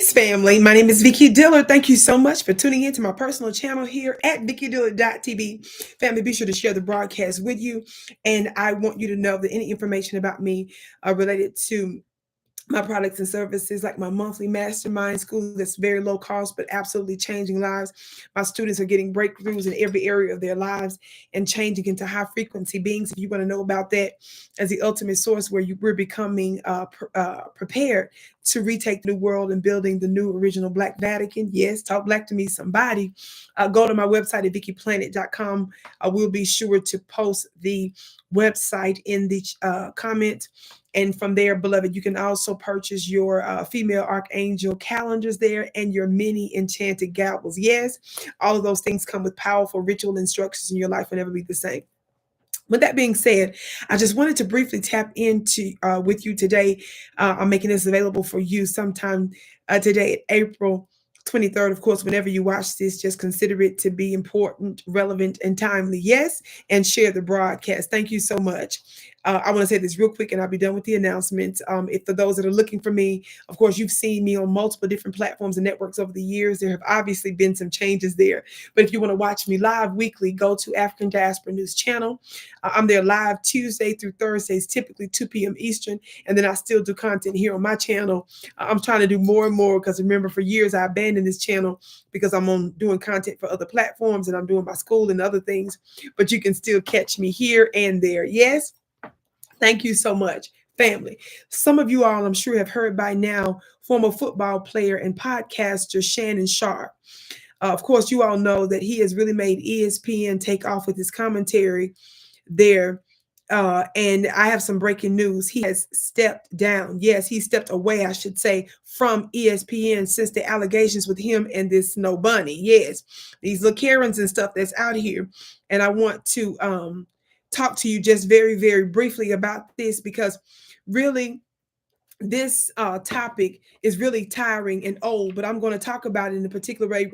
Greetings, family. My name is Vicki Dillard. Thank you so much for tuning in to my personal channel here at VickiDillard.tv. Family, be sure to share the broadcast with you. And I want you to know that any information about me related to my products and services, like my monthly mastermind school that's very low cost but absolutely changing lives. My students are getting breakthroughs in every area of their lives and changing into high frequency beings. If you want to know about that as the ultimate source where we're becoming prepared to retake the new world and building the new original Black Vatican. Yes, talk black to me, somebody. Go to my website at vickiplanet.com. I will be sure to post the website in the comment. And from there, beloved, you can also purchase your female archangel calendars there and your mini enchanted gobbles. Yes, all of those things come with powerful ritual instructions, and your life will never be the same. With that being said, I just wanted to briefly tap into with you today. I'm making this available for you sometime today, April 23rd. Of course, whenever you watch this, just consider it to be important, relevant, and timely. Yes, and share the broadcast. Thank you so much. I want to say this real quick and I'll be done with the announcements. If for those that are looking for me, of course, you've seen me on multiple different platforms and networks over the years. There have obviously been some changes there. But if you want to watch me live weekly, go to African Diaspora News Channel. I'm there live Tuesday through Thursdays, typically 2 p.m. Eastern. And then I still do content here on my channel. I'm trying to do more and more because remember, for years, I abandoned this channel because I'm on doing content for other platforms and I'm doing my school and other things. But you can still catch me here and there. Yes. Thank you so much, family. Some of you all, I'm sure, have heard by now, former football player and podcaster Shannon Sharpe. Of course, you all know that he has really made ESPN take off with his commentary there. And I have some breaking news. He has stepped down. Yes, he stepped away, I should say, from ESPN since the allegations with him and this Snow Bunny. Yes, these little Karens and stuff that's out here. And I want to talk to you just very, very briefly about this because really this topic is really tiring and old, but I'm going to talk about it in a particular way.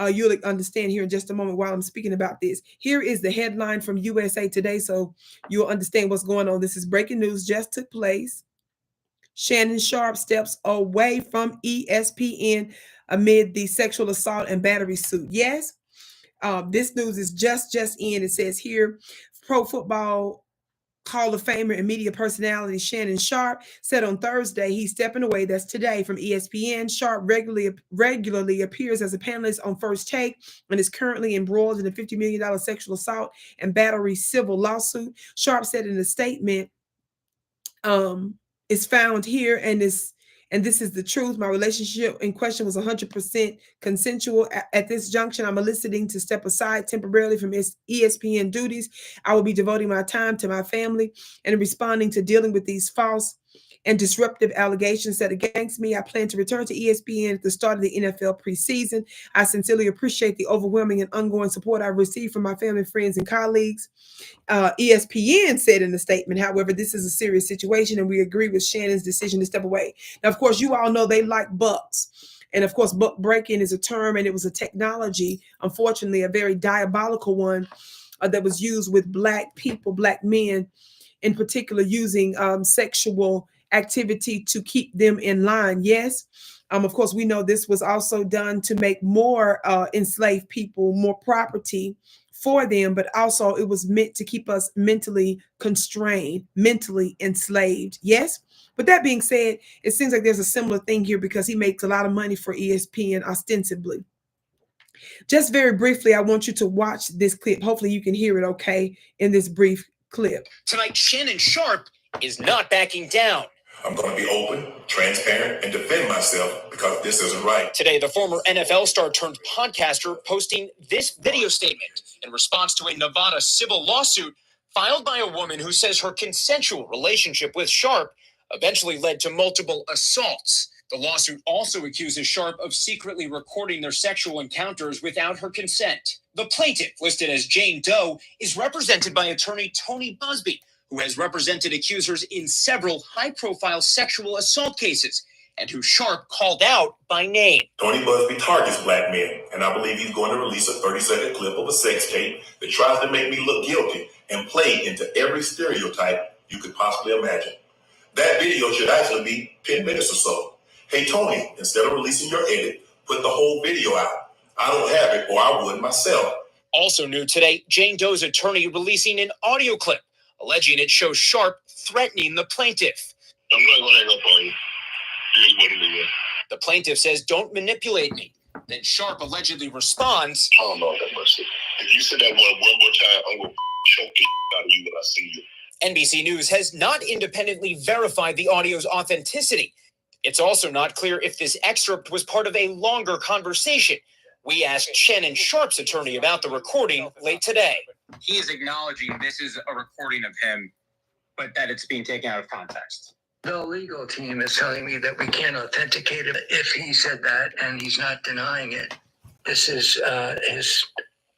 You'll understand here in just a moment while I'm speaking about this. Here is the headline from USA Today, so you'll understand what's going on. This is breaking news, just took place. Shannon Sharpe steps away from ESPN amid the sexual assault and battery suit. Yes. This news is just in. It says here, Pro Football Hall of Famer and media personality Shannon Sharpe said on Thursday he's stepping away. That's today from ESPN. Sharpe regularly appears as a panelist on First Take and is currently embroiled in a $50 million sexual assault and battery civil lawsuit. Sharpe said in a statement, "Is found here and this is the truth. My relationship in question was 100% consensual. At this junction, I'm eliciting to step aside temporarily from ESPN duties. I will be devoting my time to my family and responding to dealing with these false and disruptive allegations set against me. I plan to return to ESPN at the start of the NFL preseason. I sincerely appreciate the overwhelming and ongoing support I've received from my family, friends, and colleagues." ESPN said in the statement, however, this is a serious situation and we agree with Shannon's decision to step away. Now, of course, you all know they like bucks. And of course, buck breaking is a term and it was a technology, unfortunately, a very diabolical one that was used with Black people, Black men in particular, using sexual activity to keep them in line. Yes. Of course, we know this was also done to make more enslaved people, more property for them, but also it was meant to keep us mentally constrained, mentally enslaved. Yes. But that being said, it seems like there's a similar thing here because he makes a lot of money for ESPN ostensibly. Just very briefly, I want you to watch this clip. Hopefully you can hear it okay in this brief clip. Tonight, Shannon Sharpe is not backing down. I'm going to be open, transparent, and defend myself because this isn't right. Today, the former NFL star turned podcaster posting this video statement in response to a Nevada civil lawsuit filed by a woman who says her consensual relationship with Sharpe eventually led to multiple assaults. The lawsuit also accuses Sharpe of secretly recording their sexual encounters without her consent. The plaintiff, listed as Jane Doe, is represented by attorney Tony Busby, who has represented accusers in several high-profile sexual assault cases, and who Sharpe called out by name. Tony Busby targets Black men, and I believe he's going to release a 30-second clip of a sex tape that tries to make me look guilty and play into every stereotype you could possibly imagine. That video should actually be 10 minutes or so. Hey, Tony, instead of releasing your edit, put the whole video out. I don't have it, or I would myself. Also new today, Jane Doe's attorney releasing an audio clip alleging it shows Sharpe threatening the plaintiff. I'm not going to hang up on you. Here's what it is. The plaintiff says, "Don't manipulate me." Then Sharpe allegedly responds, I don't know that much. If you say that one more time, I'm going to choke the out of you when I see you. NBC News has not independently verified the audio's authenticity. It's also not clear if this excerpt was part of a longer conversation. We asked Shannon Sharpe's attorney about the recording late today. He is acknowledging this is a recording of him, but that it's being taken out of context. The legal team is telling me that we can't authenticate it if he said that, and he's not denying it. This is his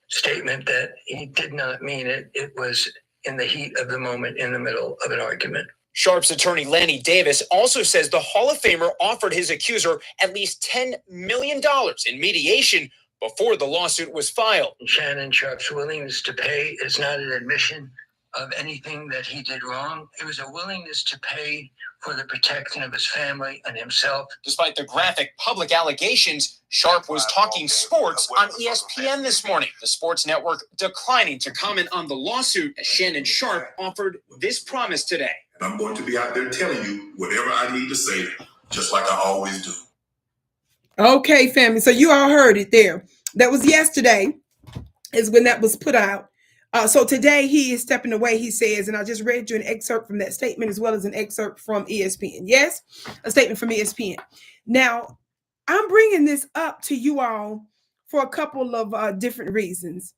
statement that he did not mean it. It was in the heat of the moment, in the middle of an argument. Sharpe's attorney Lanny Davis also says the Hall of Famer offered his accuser at least $10 million in mediation before the lawsuit was filed. Shannon Sharpe's willingness to pay is not an admission of anything that he did wrong. It was a willingness to pay for the protection of his family and himself. Despite the graphic public allegations, Sharpe was talking sports on ESPN this morning. The sports network declining to comment on the lawsuit as Shannon Sharpe offered this promise today. And I'm going to be out there telling you whatever I need to say, just like I always do. Okay, family. So you all heard it there. That was yesterday is when that was put out. So today he is stepping away, he says, and I just read you an excerpt from that statement as well as an excerpt from ESPN. Yes, a statement from ESPN. Now, I'm bringing this up to you all for a couple of different reasons.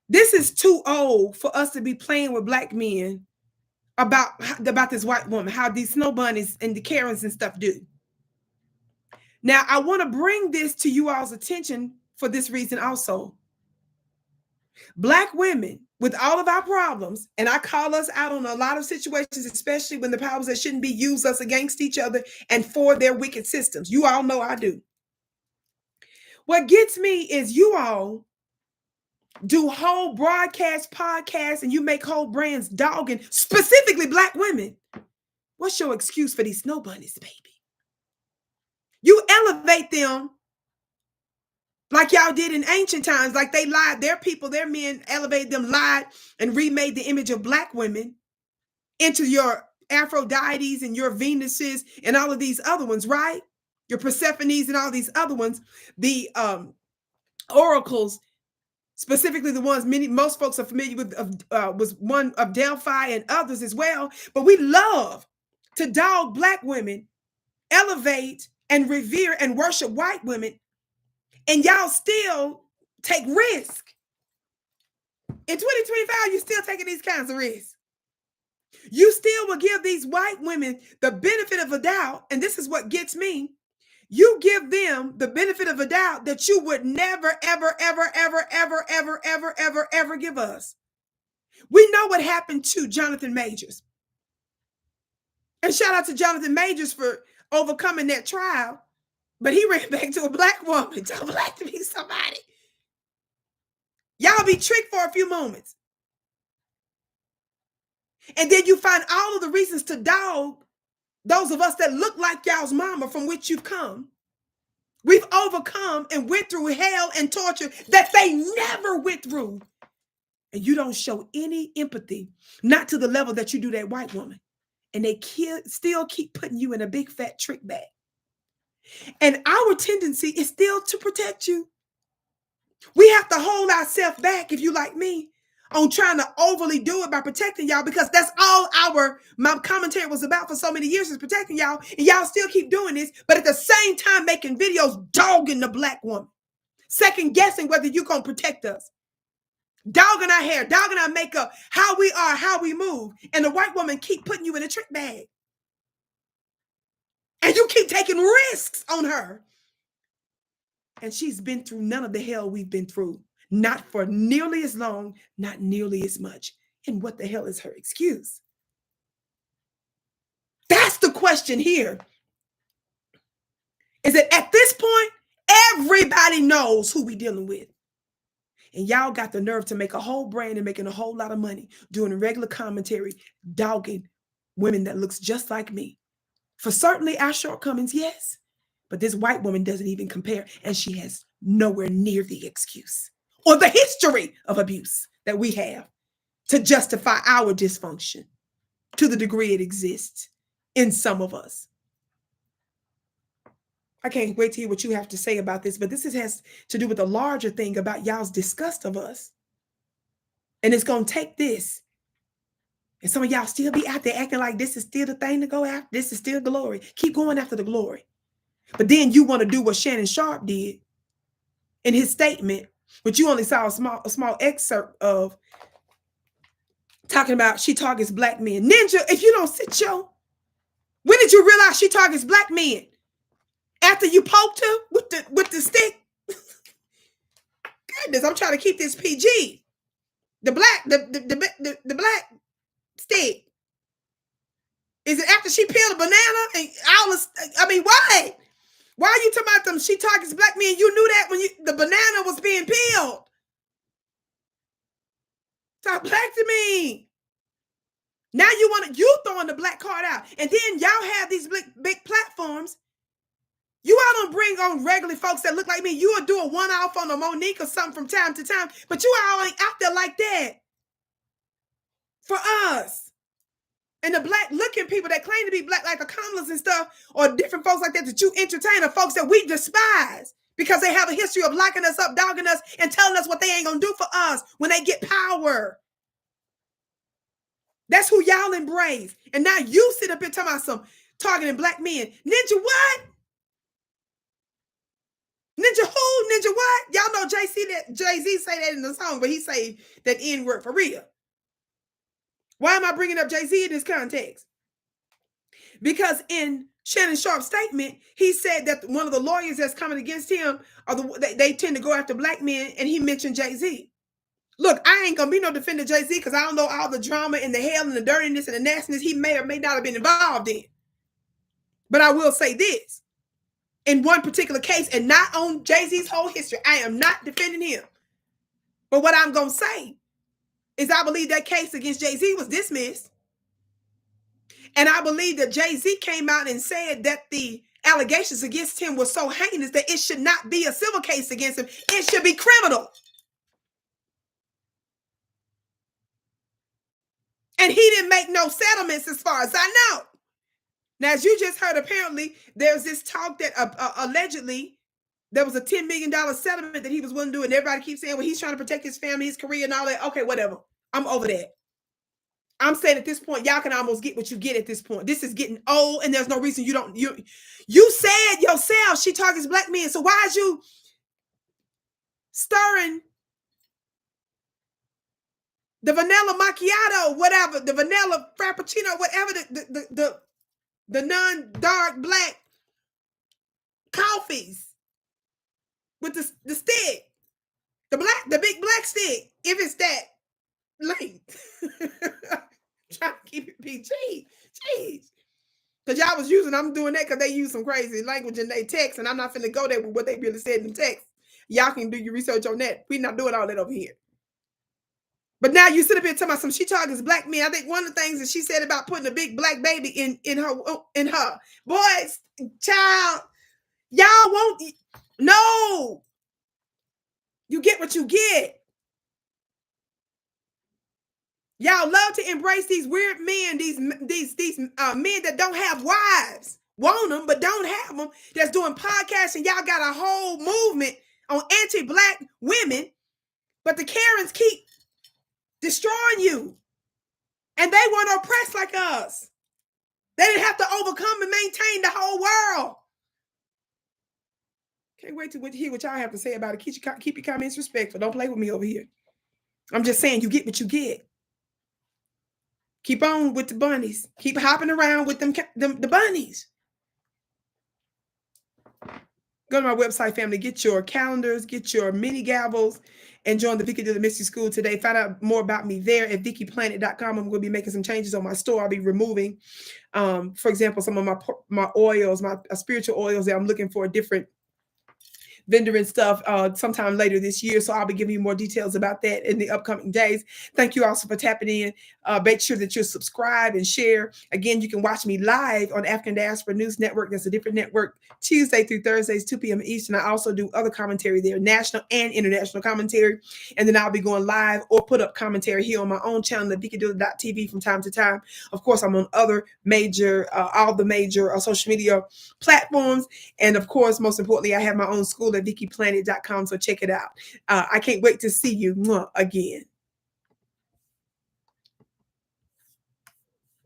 This is too old for us to be playing with black men about this white woman, how these snow bunnies and the Karens and stuff do. Now, I want to bring this to you all's attention for this reason also. Black women, with all of our problems, and I call us out on a lot of situations, especially when the powers that shouldn't be use us against each other and for their wicked systems. You all know I do. What gets me is you all do whole broadcast podcasts and you make whole brands dogging specifically black women. What's your excuse for these snow bunnies, baby? You elevate them like y'all did in ancient times, like they lied. Their people, their men elevated them, lied, and remade the image of black women into your Aphrodites and your Venuses and all of these other ones, right? Your Persephones and all these other ones. The oracles, specifically the ones most folks are familiar with, was one of Delphi and others as well. But we love to dog black women, elevate and revere and worship white women. And y'all still take risk. In 2025, you're still taking these kinds of risks. You still will give these white women the benefit of a doubt. And this is what gets me. You give them the benefit of a doubt that you would never, ever, ever, ever, ever, ever, ever, ever, ever give us. We know what happened to Jonathan Majors. And shout out to Jonathan Majors for overcoming that trial. But he ran back to a black woman, to black to be somebody. Y'all be tricked for a few moments. And then you find all of the reasons to dog those of us that look like y'all's mama from which you've come. We've overcome and went through hell and torture that they never went through. And you don't show any empathy, not to the level that you do that white woman. And they still keep putting you in a big fat trick bag. And our tendency is still to protect you. We have to hold ourselves back, if you like me, on trying to overly do it by protecting y'all, because that's all my commentary was about for so many years, is protecting y'all. And y'all still keep doing this, but at the same time making videos dogging the black woman, second guessing whether you're going to protect us, dogging our hair, dogging our makeup, how we are, how we move. And the white woman keep putting you in a trick bag. And you keep taking risks on her. And she's been through none of the hell we've been through. Not for nearly as long, not nearly as much. And what the hell is her excuse? That's the question here. Is that at this point, everybody knows who we dealing with. And y'all got the nerve to make a whole brand and making a whole lot of money doing regular commentary, dogging women that looks just like me. For certainly our shortcomings, yes. But this white woman doesn't even compare, and she has nowhere near the excuse or the history of abuse that we have to justify our dysfunction to the degree it exists in some of us. I can't wait to hear what you have to say about this, but this has to do with a larger thing about y'all's disgust of us. And it's going to take this. And some of y'all still be out there acting like this is still the thing to go after. This is still glory. Keep going after the glory. But then you want to do what Shannon Sharpe did in his statement, which you only saw a small excerpt of, talking about she targets black men. Ninja, if you don't sit your, when did you realize she targets black men? After you poked her with the stick? Goodness, I'm trying to keep this PG. The black stick. Is it after she peeled a banana and all this? I mean, why? Why are you talking about them? She targets black men. You knew that when the banana was being peeled. Talk black to me. Now you throwing the black card out, and then y'all have these big platforms. You all don't bring on regular folks that look like me. You will do a one-off on a Monique or something from time to time, but you all ain't out there like that for us. And the black-looking people that claim to be black, like the Kamlas and stuff, or different folks like that you entertain, are folks that we despise because they have a history of locking us up, dogging us, and telling us what they ain't gonna do for us when they get power. That's who y'all embrace. And now you sit up here talking about some targeting black men. Ninja what? Ninja who? Ninja what? Y'all know Jay-Z say that in the song, but he say that N-word for real. Why am I bringing up Jay-Z in this context? Because in Shannon Sharpe's statement, he said that one of the lawyers that's coming against him they tend to go after black men, and he mentioned Jay-Z. Look, I ain't gonna be no defender of Jay-Z because I don't know all the drama and the hell and the dirtiness and the nastiness he may or may not have been involved in. But I will say this. In one particular case, and not on Jay-Z's whole history, I am not defending him. But what I'm going to say is I believe that case against Jay-Z was dismissed. And I believe that Jay-Z came out and said that the allegations against him were so heinous that it should not be a civil case against him. It should be criminal. And he didn't make no settlements as far as I know. Now, as you just heard, apparently, there's this talk that allegedly there was a $10 million settlement that he was willing to do. And everybody keeps saying, well, he's trying to protect his family, his career and all that. Okay, whatever. I'm over that. I'm saying at this point, y'all can almost get what you get at this point. This is getting old, and there's no reason you said yourself she targets black men. So why is you stirring the vanilla macchiato, whatever, the vanilla frappuccino, whatever, the non-dark black coffees with the stick, the big black stick, if it's that late. Trying to keep it PG. Jeez. Because y'all was I'm doing that because they use some crazy language in their text, and I'm not finna go there with what they really said in the text. Y'all can do your research on that. We're not doing all that over here. But now you sit up here talking about some she targets black men. I think one of the things that she said about putting a big black baby in her. Boys, child, y'all won't. No. You get what you get. Y'all love to embrace these weird men, these men that don't have wives. Want them, but don't have them. That's doing podcasts, and y'all got a whole movement on anti-black women. But the Karens keep destroying you. And they weren't oppressed like us. They didn't have to overcome and maintain the whole world. Can't wait to hear what y'all have to say about it. Keep your comments respectful. Don't play with me over here. I'm just saying you get what you get. Keep on with the bunnies. Keep hopping around with the bunnies. Go to my website, family. Get your calendars, get your mini gavels, and join the Vicki Dillard Mystery School today. Find out more about me there at VickiPlanet.com. I'm going to be making some changes on my store. I'll be removing, for example, some of my oils, my spiritual oils that I'm looking for different vendor and stuff sometime later this year. So I'll be giving you more details about that in the upcoming days. Thank you also for tapping in. Make sure that you subscribe and share. Again, you can watch me live on African Diaspora News Network. That's a different network, Tuesday through Thursdays, 2 p.m. Eastern. I also do other commentary there, national and international commentary. And then I'll be going live or put up commentary here on my own channel at VickiDillard.tv from time to time. Of course, I'm on other major, all the major social media platforms. And of course, most importantly, I have my own school at VickiPlanet.com. So check it out. I can't wait to see you again.